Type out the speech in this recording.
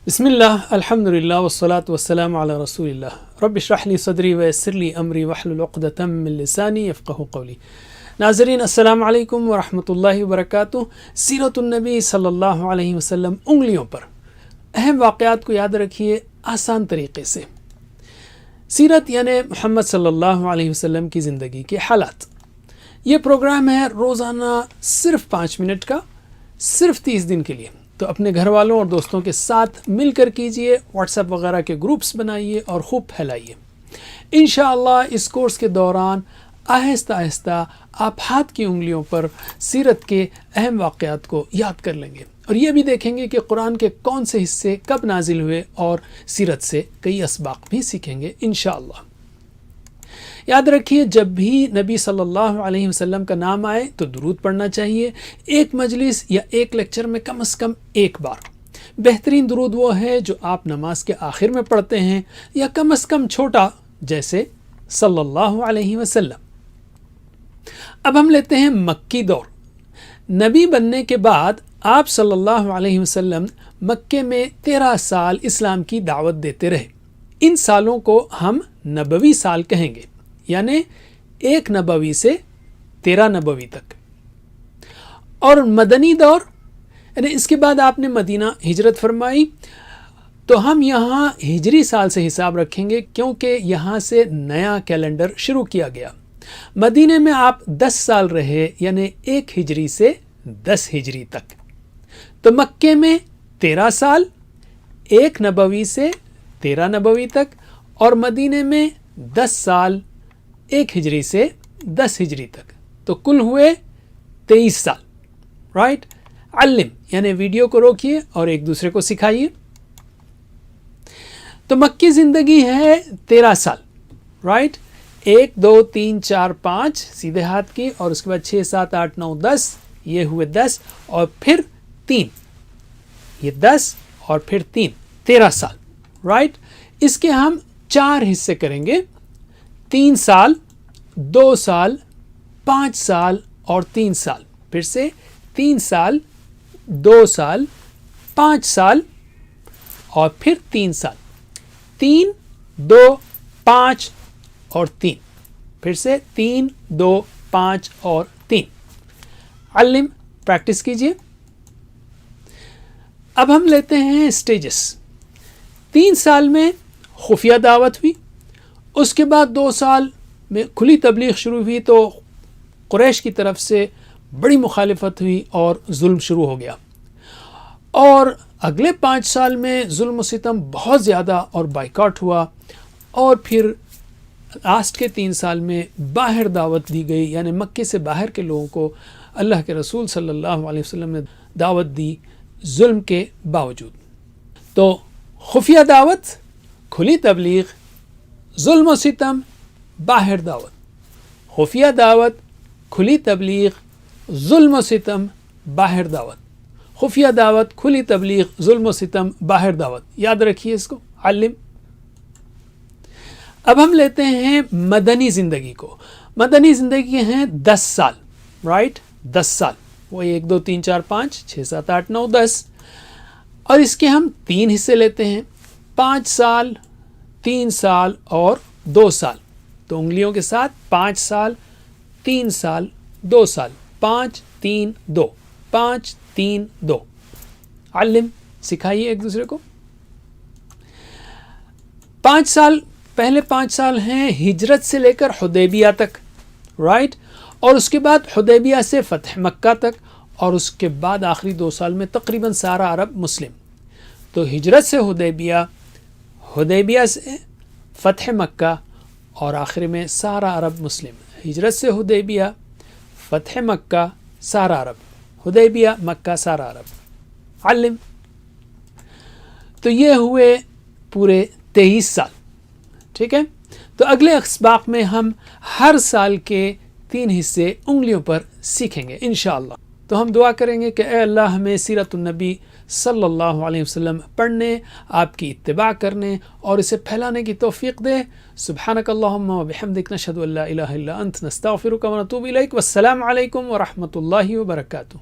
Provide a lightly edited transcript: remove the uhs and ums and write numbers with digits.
بسم اللہ الحمدللہ والصلاة والسلام علی رسول اللہ رب اشرح لی صدری ویسر لی امری واحلل عقدۃ من لسانی یفقہوا قولی۔ ناظرین السلام علیکم ورحمۃ اللہ وبرکاتہ۔ سیرت النبی صلی اللہ علیہ وسلم انگلیوں پر اہم واقعات کو یاد رکھیے آسان طریقے سے۔ سیرت یعنی محمد صلی اللہ علیہ وسلم کی زندگی کے حالات۔ یہ پروگرام ہے روزانہ صرف 5 منٹ کا، صرف 30 دن کے لیے۔ تو اپنے گھر والوں اور دوستوں کے ساتھ مل کر کیجئے، واٹس ایپ وغیرہ کے گروپس بنائیے اور خوب پھیلائیے۔ انشاءاللہ اس کورس کے دوران آہستہ آہستہ آپ ہاتھ کی انگلیوں پر سیرت کے اہم واقعات کو یاد کر لیں گے، اور یہ بھی دیکھیں گے کہ قرآن کے کون سے حصے کب نازل ہوئے، اور سیرت سے کئی اسباق بھی سیکھیں گے انشاءاللہ۔ یاد رکھیے، جب بھی نبی صلی اللہ علیہ وسلم کا نام آئے تو درود پڑھنا چاہیے، ایک مجلس یا ایک لیکچر میں کم از کم ایک بار۔ بہترین درود وہ ہے جو آپ نماز کے آخر میں پڑھتے ہیں، یا کم از کم چھوٹا، جیسے صلی اللہ علیہ وسلم۔ اب ہم لیتے ہیں مکی دور۔ نبی بننے کے بعد آپ صلی اللہ علیہ وسلم مکے میں 13 سال اسلام کی دعوت دیتے رہے۔ ان سالوں کو ہم نبوی سال کہیں گے، یعنی 1 نبوی سے 13 نبوی تک۔ اور مدنی دور، یعنی اس کے بعد آپ نے مدینہ ہجرت فرمائی، تو ہم یہاں ہجری سال سے حساب رکھیں گے، کیونکہ یہاں سے نیا کیلنڈر شروع کیا گیا۔ مدینہ میں آپ 10 سال رہے، یعنی 1 ہجری سے 10 ہجری تک۔ تو مکے میں 13 سال، 1 نبوی سے 13 نبوی تک، اور مدینہ میں 10 سال، 1 ہجری سے 10 ہجری تک، تو کل ہوئے 23 سال۔ رائٹ؟ علم یعنی ویڈیو کو روکیے اور ایک دوسرے کو سکھائیے۔ تو مکی زندگی ہے 13 سال۔ رائٹ؟ 1 2 3 4 5 سیدھے ہاتھ کی، اور اس کے بعد 6 7 8 9 10، یہ ہوئے 10، اور پھر 3، یہ 10 اور پھر 3، 13 سال۔ رائٹ؟ اس کے ہم 4 حصے کریں گے، 3 سال، 2 سال، 5 سال اور 3 سال۔ پھر سے 3 سال، 2 سال، 5 سال اور پھر 3 سال۔ 3 2 5 اور 3، پھر سے 3 2 5 اور 3۔ علم، پریکٹس کیجئے۔ اب ہم لیتے ہیں سٹیجز۔ 3 سال میں خفیہ دعوت ہوئی، اس کے بعد 2 سال میں کھلی تبلیغ شروع ہوئی، تو قریش کی طرف سے بڑی مخالفت ہوئی اور ظلم شروع ہو گیا۔ اور اگلے 5 سال میں ظلم و ستم بہت زیادہ اور بائیکاٹ ہوا، اور پھر لاسٹ کے 3 سال میں باہر دعوت دی گئی، یعنی مکے سے باہر کے لوگوں کو اللہ کے رسول صلی اللہ علیہ وسلم نے دعوت دی ظلم کے باوجود۔ تو خفیہ دعوت، کھلی تبلیغ، ظلم و ستم، باہر دعوت۔ خفیہ دعوت، کھلی تبلیغ، ظلم و ستم، باہر دعوت۔ خفیہ دعوت، کھلی تبلیغ، ظلم و ستم، باہر دعوت۔ یاد رکھیے اس کو، علم۔ اب ہم لیتے ہیں مدنی زندگی کو۔ مدنی زندگی ہیں 10 سال۔ رائٹ؟ 10 سال، وہ 1 2 3 4 5 6 7 8 9 10۔ اور اس کے ہم 3 حصے لیتے ہیں، 5 سال، 3 سال اور 2 سال۔ تو انگلیوں کے ساتھ 5 سال، 3 سال، 2 سال، 5 3 2، 5 3 2۔ علم، سکھائیے ایک دوسرے کو۔ 5 سال، پہلے 5 سال ہیں ہجرت سے لے کر حدیبیہ تک۔ رائٹ؟ اور اس کے بعد حدیبیہ سے فتح مکہ تک، اور اس کے بعد آخری 2 سال میں تقریباً سارا عرب مسلم۔ تو ہجرت سے حدیبیہ، حدیبیہ سے فتح مکہ، اور آخر میں سارا عرب مسلم۔ ہجرت سے حدیبیہ، فتح مکہ، سارا عرب، حدیبیہ، مکہ، سارا عرب۔ علم۔ تو یہ ہوئے پورے 23 سال۔ ٹھیک ہے؟ تو اگلے اسباق میں ہم ہر سال کے 3 حصے انگلیوں پر سیکھیں گے انشاءاللہ۔ تو ہم دعا کریں گے کہ اے اللہ ہمیں سیرت النبی صلی اللہ علیہ وسلم پڑھنے، آپ کی اتباع کرنے اور اسے پھیلانے کی توفیق دے۔ سبحانک اللہم و بحمدک، نشہد ان لا الہ الا انت، نستغفرک و نتوب الیک۔ والسلام علیکم ورحمۃ اللہ وبرکاتہ۔